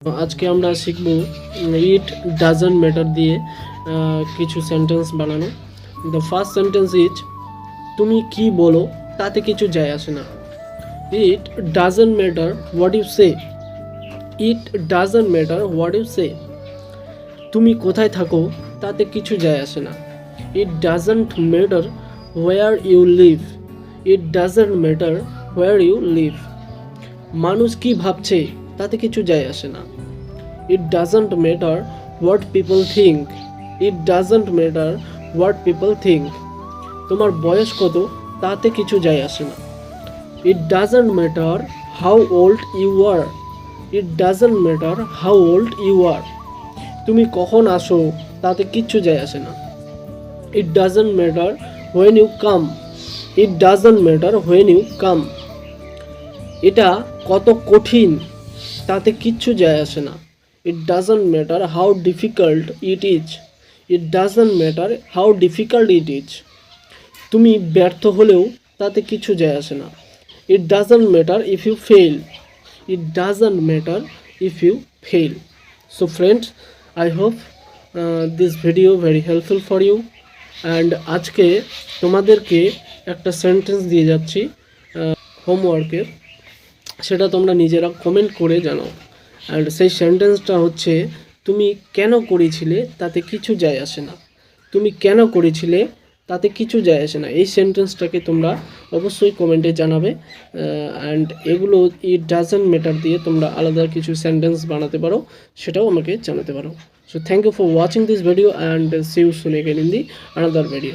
আজকে আমরা শিখব ইট ডাজন্ট ম্যাটার দিয়ে কিছু সেন্টেন্স বানানো। দ্য ফার্স্ট সেন্টেন্স ইজ তুমি কি বলো তাতে কিছু যায় আসে না। It doesn't matter what you say. It doesn't matter what you say. তুমি কোথায় থাকো তাতে কিছু যায় আসে না। It doesn't matter where you live. It doesn't matter where you live. মানুষ কি ভাবছে তাতে কিছু যায় আসে না। It doesn't matter what people think. It doesn't matter what people think. তোমার বয়স কত তাতে কিছু যায় আসে না। It doesn't matter how old you are. It doesn't matter how old you are. তুমি কখন আসো তাতে কিচ্ছু যায় আসে না। It doesn't matter when you come. It doesn't matter when you come. এটা কত কঠিন তাতে কিচ্ছু যায় আসে না। It doesn't matter how difficult it is. It doesn't matter how difficult it is. তুমি ব্যর্থ হলেও তাতে কিছু যায় আসে না। It doesn't matter if you fail. It doesn't matter if you fail. So friends, I hope this video very helpful for you. And আজকে তোমাদেরকে একটা সেন্টেন্স দিয়ে যাচ্ছি হোমওয়ার্কের, সেটা তোমরা নিজেরা কমেন্ট করে জানাও। আর সেই সেন্টেন্সটা হচ্ছে তুমি কেন করেছিলে তাতে কিছু যায় আসে না। তুমি কেন করেছিলে তাতে কিছু যায় আসে না, এই সেন্টেন্সটাকে তোমরা অবশ্যই কমেন্টে জানাবে। অ্যান্ড এগুলো ইট ডাজন্ট ম্যাটার দিয়ে তোমরা আলাদা কিছু সেন্টেন্স বানাতে পারো, সেটাও আমাকে জানাতে পারো। So thank you for watching this video and see you soon again in the another video.